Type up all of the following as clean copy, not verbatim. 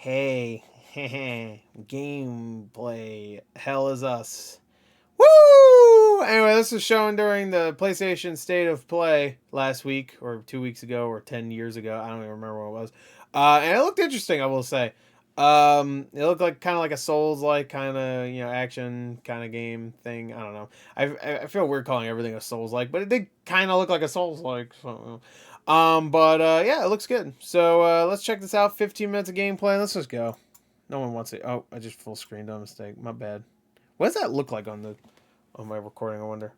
Hey, gameplay. Hell is us. Woo! Anyway, this was shown during the PlayStation State of Play last week, or 2 weeks ago, or 10 years ago. I don't even remember what it was. And it looked interesting, I will say. It looked like kind of like a Souls-like kind of action kind of game thing. I don't know. I feel weird calling everything a Souls-like, but it did kind of look like a Souls-like. So, yeah, it looks good. So let's check this out. 15 minutes of gameplay. Let's just go. No one wants it. Oh, I just full screened on mistake. My bad. What does that look like on my recording? I wonder.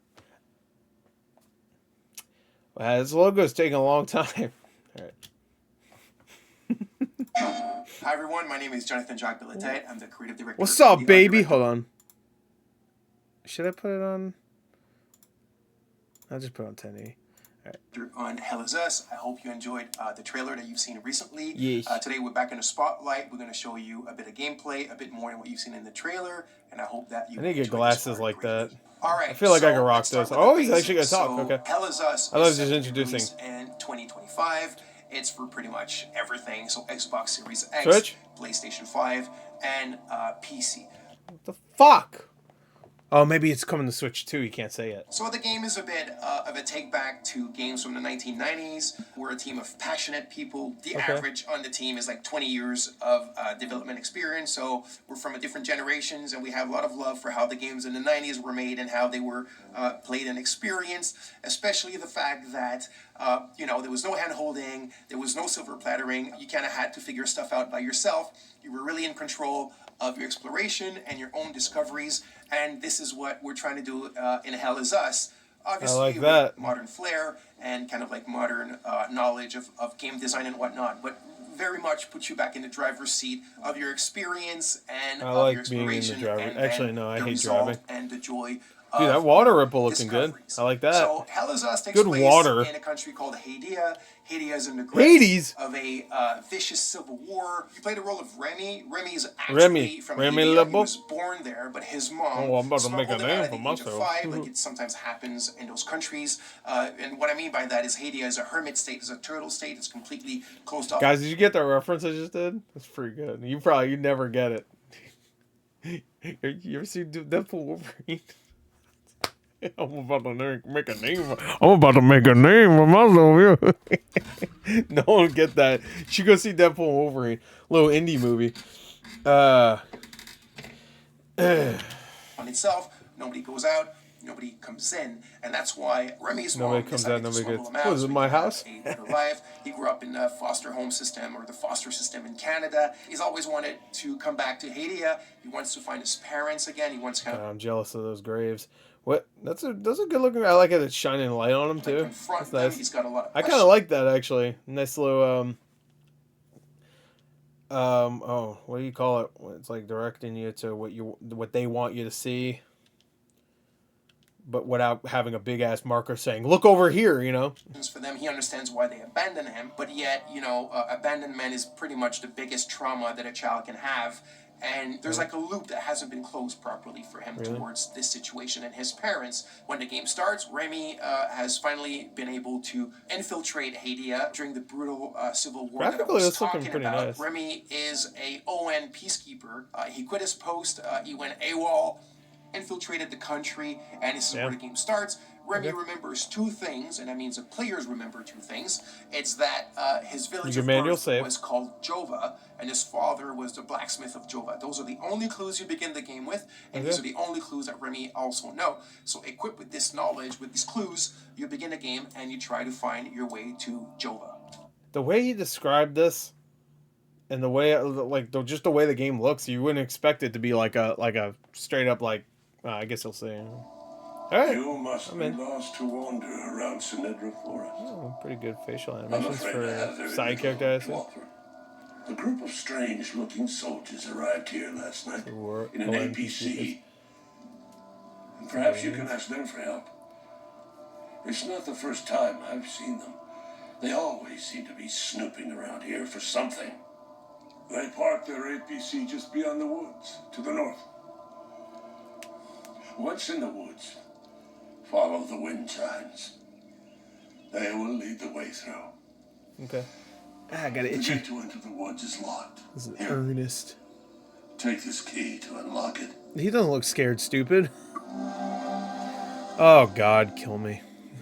This logo is taking a long time. All right. Hi everyone, my name is Jonathan Jacques Billetet. I'm the creative director. What's up, baby? Hold on. Should I put it on? I'll just put it on 1080. On Hell Is Us. I hope you enjoyed the trailer that you've seen recently. Yes. Today we're back in the spotlight. We're going to show you a bit of gameplay, a bit more than what you've seen in the trailer, and I hope that you. I need to get glasses like that. All right. I feel like I can rock this. Oh, he's actually gonna talk. Okay. Hell Is Us. I love just introducing. In 2025, it's for pretty much everything. So Xbox Series X, Switch? PlayStation 5, and PC. What the fuck? Oh, maybe it's coming to Switch too. You can't say it. So the game is a bit of a take back to games from the 1990s. We're a team of passionate people. The average on the team is like 20 years of development experience. So we're from a different generations, and we have a lot of love for how the games in the 90s were made and how they were played and experienced. Especially the fact that there was no hand holding, there was no silver plattering. You kind of had to figure stuff out by yourself. You were really in control of your exploration and your own discoveries, and this is what we're trying to do in Hell Is Us. Obviously, I like that. With modern flair and kind of like modern knowledge of game design and whatnot, but very much put you back in the driver's seat of your experience and of your exploration. Being in the driver. Actually, no, I hate driving. driving. And the joy. Dude, that water ripple looking good. I like that. So Hell Is Us takes good place water. in a country called Haiti. Haiti is in the Hades of a vicious civil war. You play the role of Remy. Remy is actually from Haiti. He was born there, but his mom I'm about to make a name for myself. Like it sometimes happens in those countries. And what I mean by that is Haiti is a hermit state, is a turtle state. It's completely closed off. Guys, did you get that reference I just did? That's pretty good. You never get it. You ever see Deadpool Wolverine? I'm about to make a name. I'm about to make a name for myself. No one get that. You should go see Deadpool Wolverine, little indie movie. On itself, nobody goes out, nobody comes in, and that's why Remy's nobody comes out, nobody gets. What is it, my house? He grew up in the foster home system or the foster system in Canada. He's always wanted to come back to Haiti. He wants to find his parents again. He wants to I'm jealous of those graves. What? That's a good looking. I like it. It's shining light on him too. That's nice. He's got a lot of I kind of like that actually. Nice little oh, what do you call it? It's like directing you to what they want you to see, but without having a big ass marker saying "look over here." For them, he understands why they abandon him, but yet abandonment is pretty much the biggest trauma that a child can have. And there's like a loop that hasn't been closed properly for him towards this situation and his parents. When the game starts, Remy has finally been able to infiltrate Haiti during the brutal civil war that I was talking about. Nice. Remy is a ON peacekeeper. He quit his post. He went AWOL, infiltrated the country, and this is where the game starts. Remy remembers two things, and that means the players remember two things. It's that his village of birth was called Jova, and his father was the blacksmith of Jova. Those are the only clues you begin the game with, and these are the only clues that Remy also know. So equipped with this knowledge, with these clues, you begin the game, and you try to find your way to Jova. The way he described this, and the way, just the way the game looks, you wouldn't expect it to be like a straight up I guess you'll see. Right. You must be lost to wander around Sinedra Forest. Oh, pretty good facial animations for side character, I see. A group of strange-looking soldiers arrived here last night in an APC. And perhaps you can ask them for help. It's not the first time I've seen them. They always seem to be snooping around here for something. They parked their APC just beyond the woods, to the north. Once in the woods, follow the wind chimes. They will lead the way through. Okay. I got it The itchy. gate to enter the woods is locked. This is Here, Ernest. take this key to unlock it. He doesn't look scared, stupid. Oh, God, kill me.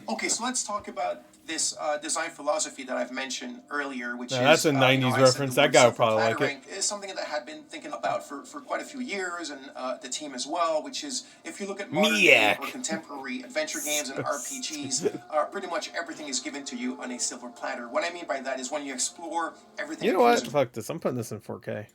Okay, so let's talk about this design philosophy that I've mentioned earlier, which Now, that's a 90s reference. That guy would probably like it. Is something that I had been thinking about for quite a few years, and the team as well, which is, if you look at modern day or contemporary adventure games and RPGs, pretty much everything is given to you on a silver platter. What I mean by that is when you explore everything... You know what? Fuck this. I'm putting this in 4K.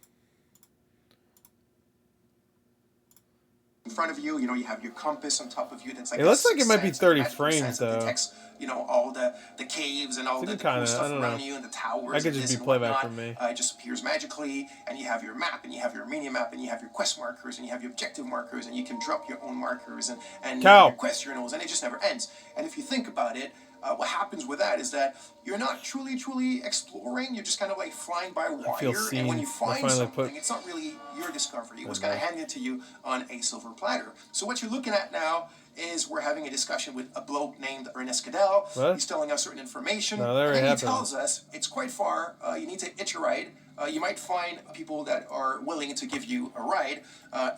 In front of you, you know, you have your compass on top of you. That's like It looks like it might be 30 frames, though. Detects, you know, all the caves and all the cool stuff around you and the towers. That could just be playback for me. It just appears magically, and you have your map, and you have your mini map, and you have your quest markers, and you have your objective markers, and you can drop your own markers and your quest journals, and it just never ends. And if you think about it, what happens with that is that you're not truly exploring. You're just kind of like flying by wire. And when you find something, it's not really your discovery. It was kind of handed to you on a silver platter. So what you're looking at now is we're having a discussion with a bloke named Ernest Cadell. He's telling us certain information. And then he tells us it's quite far. You need to hitch a ride. You might find people that are willing to give you a ride.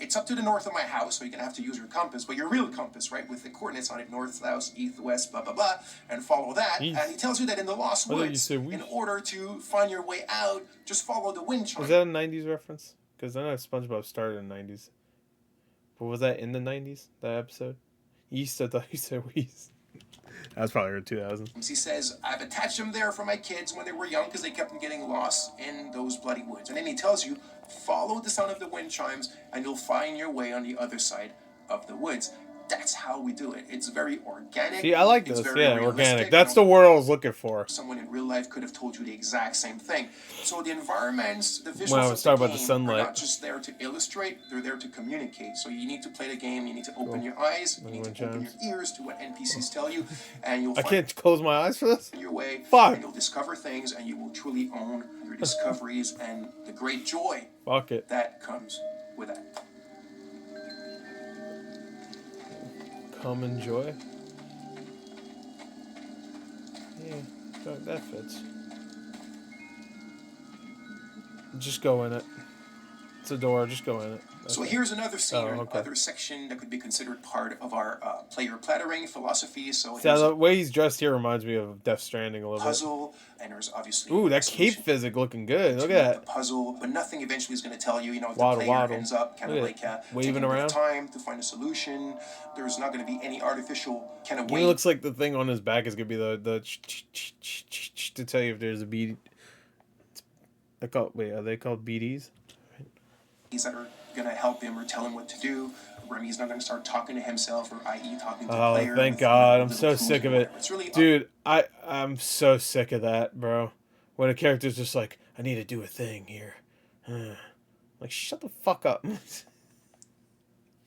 It's up to the north of my house, so you're going to have to use your compass, but your real compass, right, with the coordinates on it, north, south, east, west, blah, blah, blah, and follow that. And he tells you that in the Lost Woods, in order to find your way out, just follow the wind chime. Was that a 90s reference? Because I know SpongeBob started in the 90s. But was that in the 90s, that episode? East, I thought you said West. That was probably in 2000. He says, I've attached them there for my kids when they were young because they kept them getting lost in those bloody woods. And then he tells you, follow the sound of the wind chimes and you'll find your way on the other side of the woods. That's how we do it. It's very organic. See, I like this. Yeah, organic. That's the word I was looking for. Someone in real life could have told you the exact same thing. So the environments, the visuals when I was talking about the sunlight, are not just there to illustrate, they're there to communicate. So you need to play the game, you need to open your eyes, you need to open your ears to what NPCs tell you, and you'll find I can't close my eyes for this? Your way. Fuck. And you'll discover things, and you will truly own your discoveries and the great joy that comes with that. Come enjoy. Yeah, that fits. Just go in it. It's a door. Just go in it. Okay. So here's another scene, another section that could be considered part of our player plattering philosophy. So the way he's dressed here reminds me of Death Stranding a little puzzle, and there's obviously that cape physic looking good. Look at that. The puzzle, but nothing eventually is going to tell you. You know, if the player ends up kind of like waving around, time to find a solution. There's not going to be any artificial kind of. He looks like the thing on his back is going to be the to tell you if there's a bead. Are they called BDs? That are going to help him or tell him what to do. Remy's not going to start talking to himself, or i.e. talking to the player. Oh, thank God. I'm so sick of it. Really dude, I'm so sick of that, bro. When a character's just like, I need to do a thing here. Like, shut the fuck up.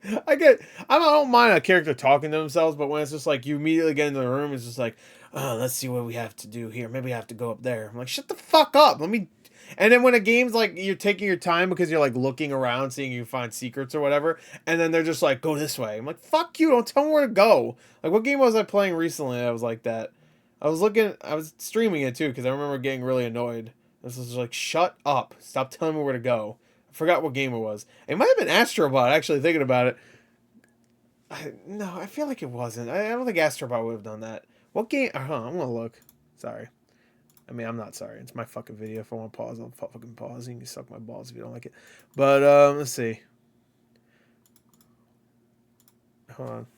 I don't mind a character talking to themselves, but when it's just like, you immediately get into the room, it's just like, oh, let's see what we have to do here. Maybe I have to go up there. I'm like, shut the fuck up. And then when a game's like, you're taking your time because you're like looking around, seeing you find secrets or whatever, and then they're just like, go this way. I'm like, fuck you, don't tell me where to go. Like, what game was I playing recently? I was like that. I was streaming it too because I remember getting really annoyed. This was like, shut up, stop telling me where to go. I forgot what game it was. It might have been Astrobot. Actually, thinking about it, no, I feel like it wasn't. I don't think Astrobot would have done that. What game? I'm gonna look. Sorry. I mean, I'm not sorry. It's my fucking video. If I want to pause, I'll fucking pause. You can suck my balls if you don't like it. But, let's see. Hold on.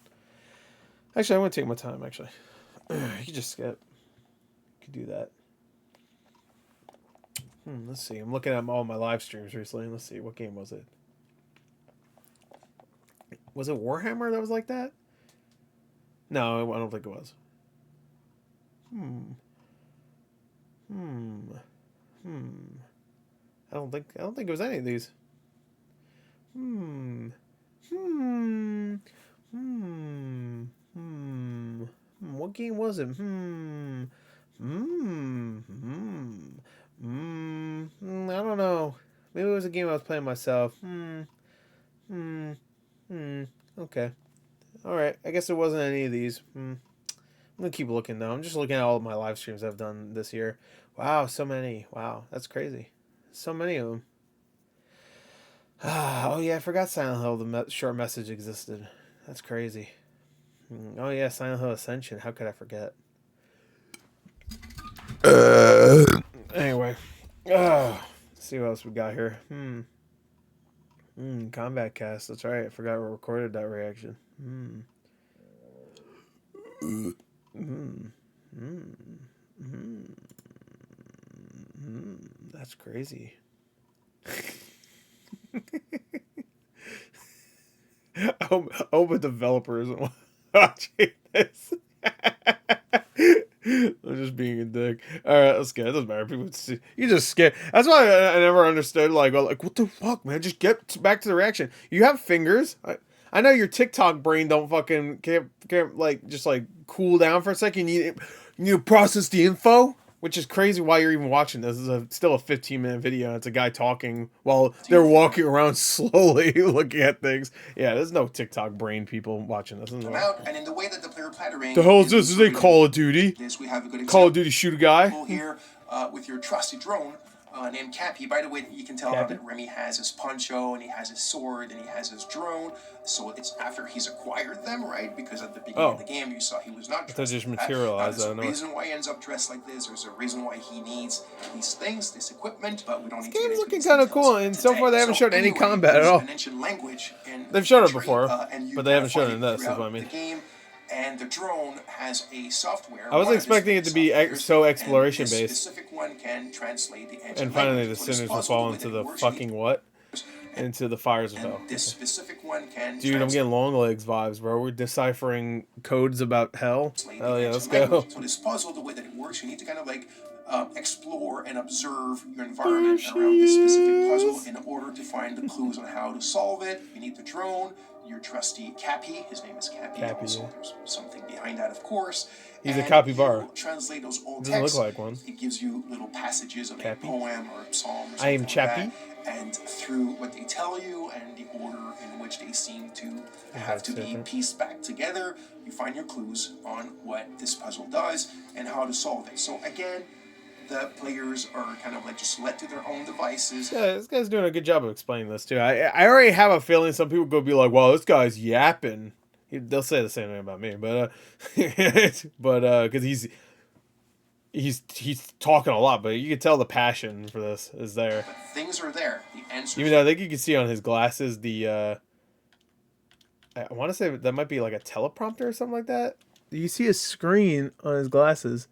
Actually, I'm going to take my time, actually. You can just skip. You can do that. Let's see. I'm looking at all my live streams recently. Let's see. What game was it? Was it Warhammer that was like that? No, I don't think it was. I don't think it was any of these. What game was it? I don't know. Maybe it was a game I was playing myself. Okay. Alright, I guess it wasn't any of these. I'm gonna keep looking though. I'm just looking at all of my live streams I've done this year. Wow, so many. Wow, that's crazy. So many of them. Oh yeah, I forgot Silent Hill. The short message existed. That's crazy. Oh yeah, Silent Hill Ascension. How could I forget? Anyway, let's see what else we got here. Combat cast. That's right. I forgot we recorded that reaction. That's crazy. I hope a developer isn't watching this. I'm just being a dick. All right, let's get it. Doesn't matter. People see. You just skip. That's why I never understood. Like, what the fuck, man? Just get back to the reaction. You have fingers. I know your TikTok brain don't fucking can't like just like cool down for a second. You need to process the info. Which is crazy why you're even watching this. This is still a 15-minute video. And it's a guy talking while they're walking around slowly looking at things. Yeah, there's no TikTok brain people watching this. Come out, and in the way that the player plattering. The hell is this? Is a Call of Duty? This we have a good Call of Duty shoot a guy. Here with your trusty drone. Named Cappy. By the way, you can tell that Remy has his poncho and he has his sword and he has his drone. So it's after he's acquired them, right? Because at the beginning of the game, you saw he was not dressed. Just materialized. There's a reason why he ends up dressed like this. There's a reason why he needs these things, this equipment. But we don't need to. This game's looking kind of cool, and so far they haven't shown any combat at all. They've shown it before, but they haven't shown it in this. Is what I mean. And the drone has a software. I was expecting it to be so exploration based. Specific one can translate the engine. And finally, the sinners will fall into the fucking what? Into the fires of hell. This specific one can. Dude, I'm getting Long Legs vibes, bro. We're deciphering codes about hell. Hell yeah, let's go. So this puzzle, the way that it works, you need to kind of like explore and observe your environment around this specific puzzle in order to find the clues on how to solve it. You need the drone. Your trusty Cappy. His name is Cappy. Also, there's something behind that, of course. He's a capybara. Translate those old doesn't texts. look like one. It gives you little passages of a poem or a psalm or something I am Chappy. like that. And through what they tell you and the order in which they seem to have to be pieced back together, you find your clues on what this puzzle does and how to solve it. So again, the players are kind of like just led to their own devices. Yeah, this guy's doing a good job of explaining this too. I already have a feeling some people go be like, "Well, this guy's yapping." They'll say the same thing about me, but because he's talking a lot, but you can tell the passion for this is there. But things are there. The answer. Even though I think you can see on his glasses I want to say that might be like a teleprompter or something like that. You see a screen on his glasses.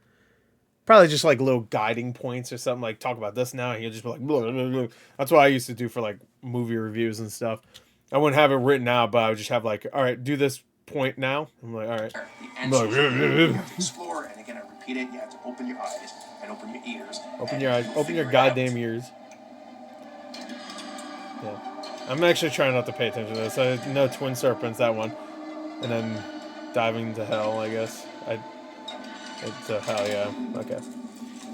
Probably just like little guiding points or something, like talk about this now, and he'll just be like, blah, blah, blah. That's what I used to do for like movie reviews and stuff. I wouldn't have it written out, but I would just have like, all right, do this point now. I'm like, all right. You have to explore, and again, I repeat it, you have to open your eyes and open your ears. Open your eyes, open your goddamn ears. Yeah. I'm actually trying not to pay attention to this. I know Twin Serpents, that one. And then diving to hell, I guess. It's hell yeah. Okay.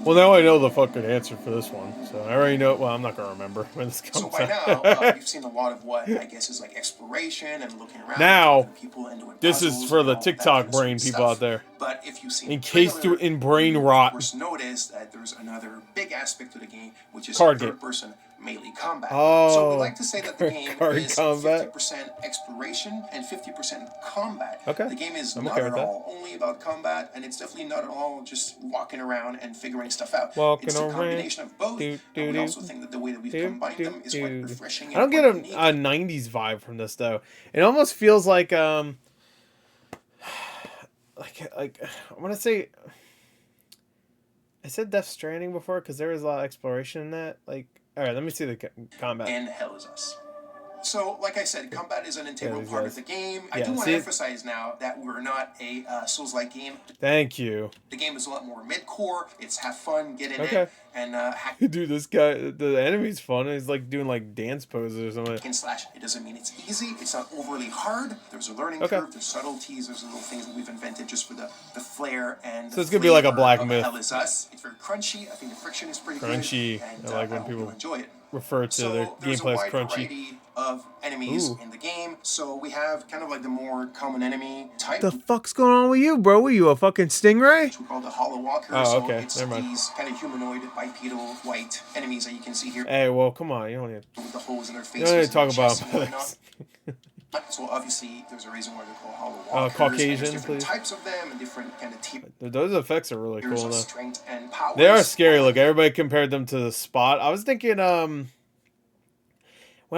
Well, now I know the fucking answer for this one, so I already know. Well, I'm not gonna remember when this comes out. So by now, you've seen a lot of what I guess is like exploration and looking around. Now, people and doing this is for the TikTok brain people out there. But if you've seen in brain rot, of course, notice that there's another big aspect to the game, which is third-person melee combat. Oh, so we like to say that the game is combat. 50% exploration and 50% combat. Okay. The game is not at all only about combat, and it's definitely not at all just walking around and figuring stuff out. It's a combination of both. And we also think that the way that we've combined them is quite refreshing. I don't get a 90s vibe from this though. It almost feels like I want to say. I said Death Stranding before because there was a lot of exploration in that. Like, all right, let me see the combat. And Hell is Us. So, like I said, combat is an integral part of the game. I do want to emphasize now that we're not a Souls-like game. Thank you. The game is a lot more mid-core. It's have fun, get in it, and dude, this guy, the enemy's fun. He's like doing like dance poses or something. And slash, it doesn't mean it's easy. It's not overly hard. There's a learning curve. There's subtleties. There's little things that we've invented just for the flair and. So it's gonna be like a Black Myth. Hell is Us. It's very crunchy. I think the friction is pretty crunchy. Good. And, I like when people enjoy it. refer to their gameplay as crunchy. of enemies in the game. So we have kind of like the more common enemy type. The fuck's going on with you, bro? Are you a fucking stingray? Which we call the Hollow Walker. Oh, okay. So it's these kind of humanoid, bipedal, white enemies that you can see here. Hey, well, come on. You don't need with the holes in their faces. You don't need to talk about this. So obviously, there's a reason why they're called Hollow Walkers. Caucasian, there's different please. types of them and different kind of Those effects are really cool. Strength and power. They are scary. Look, everybody compared them to the Spot. I was thinking, when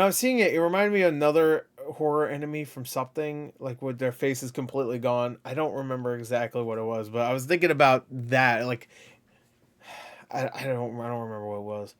I was seeing it, it reminded me of another horror enemy from something, like with their faces completely gone. I don't remember exactly what it was, but I was thinking about that. Like, I don't remember what it was.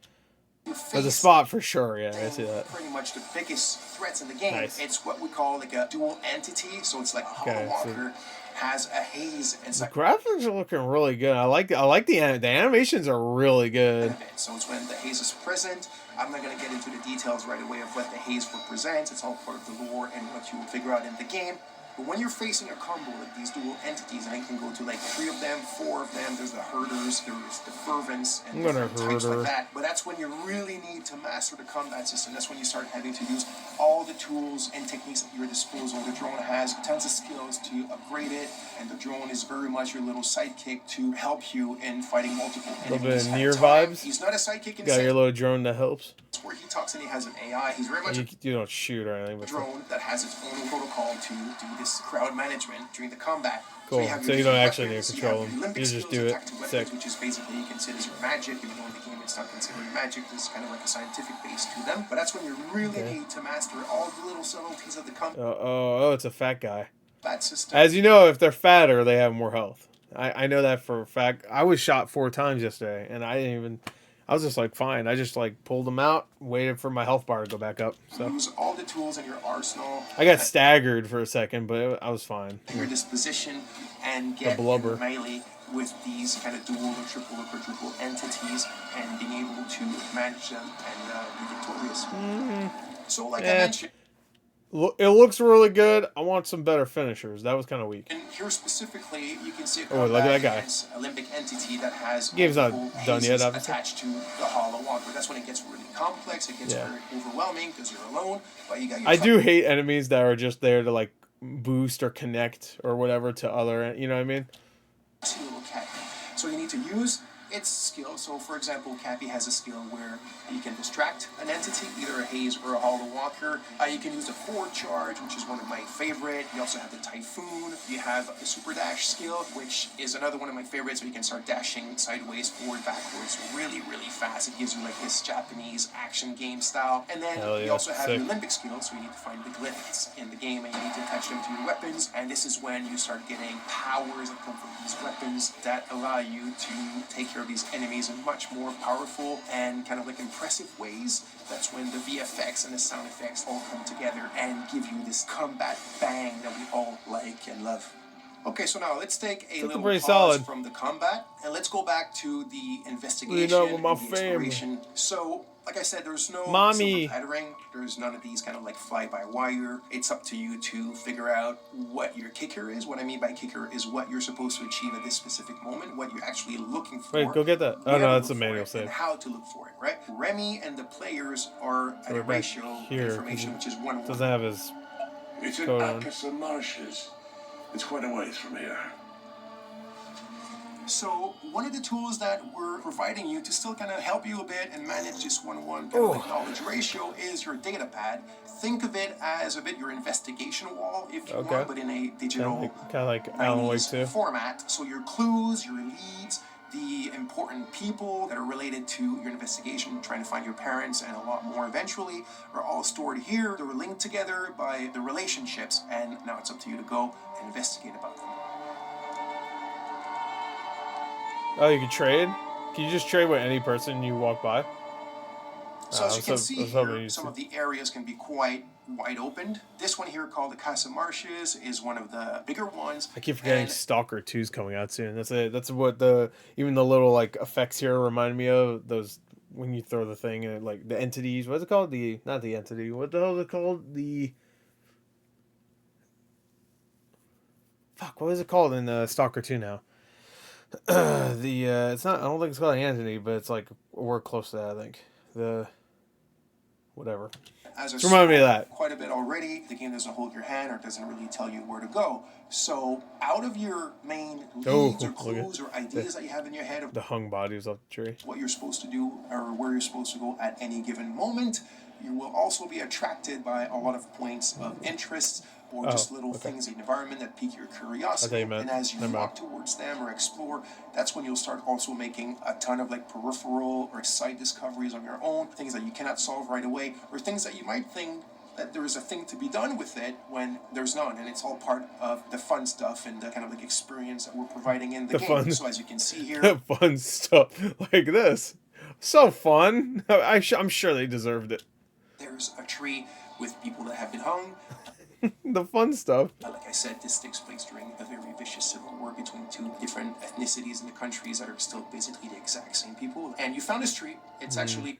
But the Spot for sure, yeah, I see that. Pretty much the biggest threats in the game. Nice. It's what we call like a dual entity. So it's like a Hollow Walker has a haze. And the graphics are looking really good. I like the animations are really good. So it's when the haze is present. I'm not going to get into the details right away of what the haze represents. It's all part of the lore and what you will figure out in the game. But when you're facing a combo like these dual entities, and I can go to like 3 of them, 4 of them, there's the herders, there's the fervents, and different types like that. But that's when you really need to master the combat system. That's when you start having to use all the tools and techniques at your disposal. The drone has tons of skills to upgrade it, and the drone is very much your little sidekick to help you in fighting multiple enemies. A little bit of Nier vibes. He's not a sidekick in got your little drone that helps. Where he talks and he has an AI. He's very much you don't shoot or anything. A drone that has its own protocol to do this crowd management during the combat. Cool. So you don't actually need to control him. You just do it. Weapons, which is basically you consider as magic. Even though in the game it's not considered magic, there's kind of like a scientific base to them. But that's when you really need to master all the little subtleties of the combat. Oh, it's a fat guy. System. As you know, if they're fatter, they have more health. I know that for a fact. I was shot 4 times yesterday, and I was just like, fine. I just like pulled them out, waited for my health bar to go back up. So use all the tools in your arsenal. I got staggered for a second, but I was fine. Your disposition and get blubber melee with these kind of dual or triple or quadruple entities and being able to manage them and be victorious. So like I mentioned, it looks really good. I want some better finishers. That was kind of weak. And here specifically, you can see look at that guy. Olympic entity that has game's not done yet, attached to the Hollow Walker. That's when it gets really complex. It gets very overwhelming because you're alone. But you got your I do hate enemies that are just there to like boost or connect or whatever to other. You know what I mean? So you need to use its skill. So for example, Cappy has a skill where you can distract an entity, either a haze or a Hollow Walker. You can use the forward charge, which is one of my favorite. You also have the Typhoon. You have the super dash skill, which is another one of my favorites. So you can start dashing sideways, forward, backwards, really, really fast. It gives you like this Japanese action game style. And then you also have your Olympic skill. So you need to find the glyphs in the game, and you need to attach them to your weapons. And this is when you start getting powers that come from these weapons that allow you to take care of these enemies in much more powerful and kind of like impressive ways. That's when the VFX and the sound effects all come together and give you this combat bang that we all like and love. Okay, so now let's take a little pause from the combat and let's go back to the investigation and the exploration. So, like I said, there's no silver patterning. There's none of these kind of like fly-by-wire. It's up to you to figure out what your kicker is. What I mean by kicker is what you're supposed to achieve at this specific moment, what you're actually looking for. Wait, go get that. Oh, no, that's a manual save. And how to look for it, right? Remy and the players are at a ratio information, which is 1-1. Doesn't have his It's in Atlas and Marshes. It's quite a ways from here. So one of the tools that we're providing you to still kind of help you a bit and manage this 1-1 kind of like knowledge ratio is your data pad. Think of it as a bit your investigation wall, if you want, but in a digital kind of like Alan Wake 2 format. So your clues, your leads, the important people that are related to your investigation, trying to find your parents and a lot more eventually, are all stored here. They're linked together by the relationships, and now it's up to you to go and investigate about them. Oh, you can trade? Can you just trade with any person you walk by? So as you can see here, some of the areas can be quite wide opened. This one here called the Casa Marshes is one of the bigger ones. I keep forgetting Stalker 2's coming out soon. That's what even the little like effects here remind me of. Those when you throw the thing and like the entities. What's it called? Not the entity. What the hell is it called? What is it called in Stalker 2 now? It's not. I don't think it's called Anthony, but it's like we're close to that. I think whatever. As Just remind me of that. Quite a bit already. The game doesn't hold your hand or doesn't really tell you where to go. So out of your main leads or clues or ideas that you have in your head of the hung bodies off the tree, what you're supposed to do or where you're supposed to go at any given moment, you will also be attracted by a lot of points of interest or just little things in the environment that pique your curiosity. And as you walk towards them or explore, that's when you'll start also making a ton of like peripheral or side discoveries on your own, things that you cannot solve right away, or things that you might think that there is a thing to be done with it when there's none, and it's all part of the fun stuff and the kind of like experience that we're providing in the game. Fun, so as you can see here, the fun stuff like this, so fun. I'm sure they deserved it. There's a tree with people that have been hung. The fun stuff. Like I said, this takes place during a very vicious civil war between two different ethnicities in the countries that are still basically the exact same people. And you found this tree. It's actually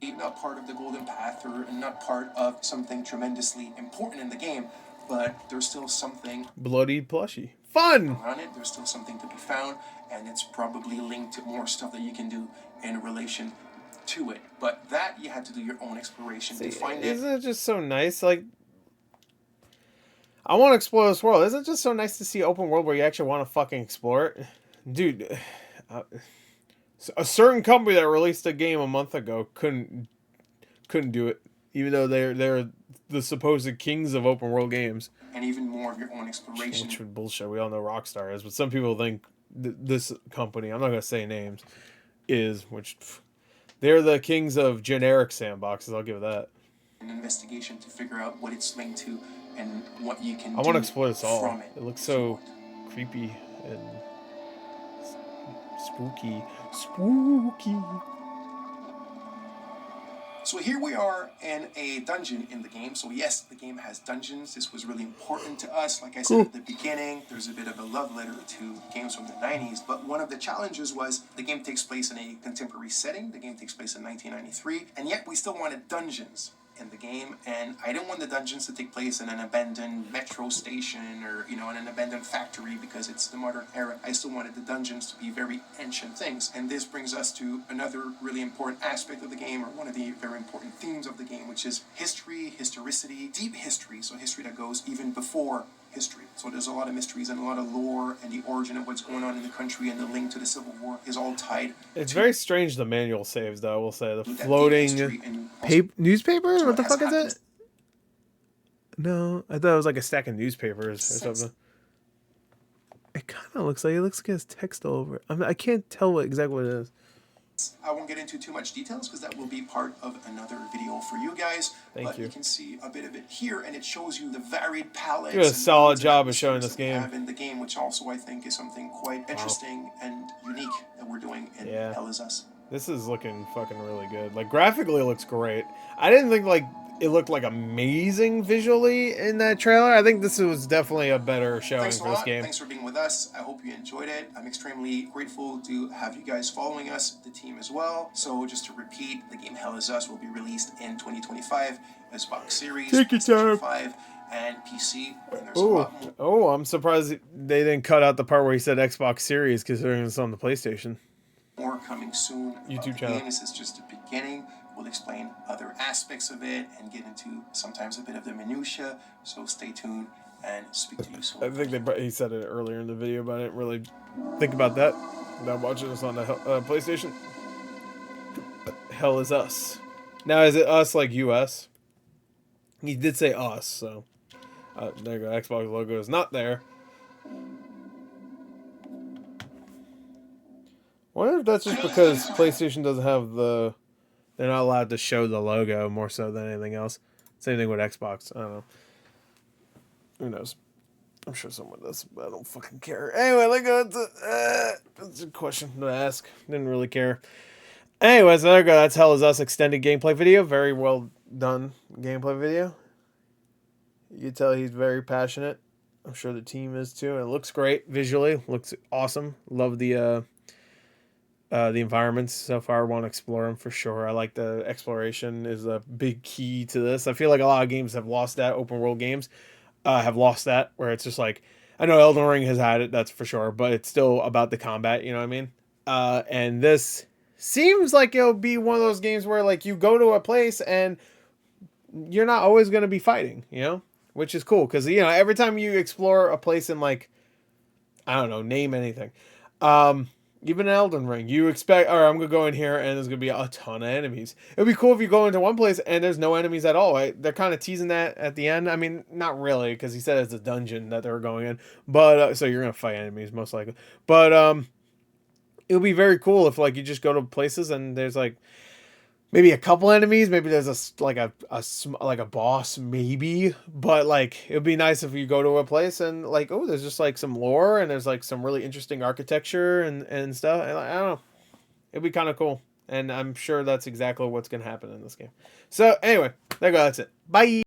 not part of the Golden Path or not part of something tremendously important in the game, but there's still something bloody plushy fun around it. There's still something to be found, and it's probably linked to more stuff that you can do in relation to it. But that you had to do your own exploration to find it. Isn't it just so nice? Like, I want to explore this world. Isn't it just so nice to see open world where you actually want to fucking explore it? Dude, a certain company that released a game a month ago couldn't do it, even though they're the supposed kings of open world games. And even more of your own exploration. Which would bullshit. We all know Rockstar is, but some people think this company, I'm not gonna say names, is, which they're the kings of generic sandboxes. I'll give it that. An investigation to figure out what it's linked to and what you can do. I want to explore this all. From it looks so creepy and spooky. So here we are in a dungeon in the game. So yes, the game has dungeons. This was really important to us. Like I said at the beginning, there's a bit of a love letter to games from the 90s. But one of the challenges was the game takes place in a contemporary setting. The game takes place in 1993. And yet we still wanted dungeons in the game, and I didn't want the dungeons to take place in an abandoned metro station or, you know, in an abandoned factory because it's the modern era. I still wanted the dungeons to be very ancient things, and this brings us to another really important aspect of the game, or one of the very important themes of the game, which is history, historicity, deep history, so history that goes even before history. So there's a lot of mysteries and a lot of lore, and the origin of what's going on in the country and the link to the Civil War is all tied. It's very strange, the manual saves, though, I will say. The floating newspapers? What the fuck is that? No, I thought it was like a stack of newspapers or something. It kind of looks like it has text all over it. I can't tell exactly what it is. I won't get into too much details because that will be part of another video for you guys. Thank you. You can see a bit of it here, and it shows you the varied palettes. You did a solid job of showing this game. Have in the game, which also I think is something quite interesting and unique that we're doing in Hell Is Us. This is looking fucking really good. Like, graphically, it looks great. I didn't think like it looked like amazing visually in that trailer. I think this was definitely a better showing for this game. Thanks for being with us. I hope you enjoyed it. I'm extremely grateful to have you guys following us, the team as well. So just to repeat, the game Hell Is Us will be released in 2025, Xbox Series, PlayStation 5, and PC. And I'm surprised they didn't cut out the part where he said Xbox Series, considering it's on the PlayStation. More coming soon. YouTube channel. This is just the beginning. We'll explain other aspects of it and get into sometimes a bit of the minutia. So stay tuned and speak to you soon. I think he said it earlier in the video, but I didn't really think about that without watching this on the PlayStation. Hell Is Us. Now, is it us like US? He did say us, so there you go. Xbox logo is not there. I wonder if that's just because PlayStation doesn't have the... They're not allowed to show the logo more so than anything else. Same thing with Xbox. I don't know. Who knows? I'm sure someone does, but I don't fucking care. Anyway, that's a question to ask. Didn't really care. Anyways, there you go. That's Hell Is Us extended gameplay video. Very well done gameplay video. You can tell he's very passionate. I'm sure the team is too. It looks great visually. Looks awesome. Love the environments so far. I want to explore them for sure. I like the exploration is a big key to this. I feel like a lot of games have lost that. Open world games have lost that, where it's just like, I know Elden Ring has had it, that's for sure, but it's still about the combat, you know what I mean? And this seems like it'll be one of those games where like you go to a place and you're not always going to be fighting, you know, which is cool because you know every time you explore a place in like I don't know, name anything, even in Elden Ring, you expect, all right, I'm gonna go in here and there's gonna be a ton of enemies. It'd be cool if you go into one place and there's no enemies at all. Right? They're kind of teasing that at the end. I mean, not really because he said it's a dungeon that they were going in, but so you're gonna fight enemies most likely. But it would be very cool if like you just go to places and there's like maybe a couple enemies, maybe there's like a boss maybe, but like it would be nice if you go to a place and like oh there's just like some lore and there's like some really interesting architecture and stuff. And I don't know, it'd be kind of cool, and I'm sure that's exactly what's gonna happen in this game. So anyway, there you go. That's it. Bye.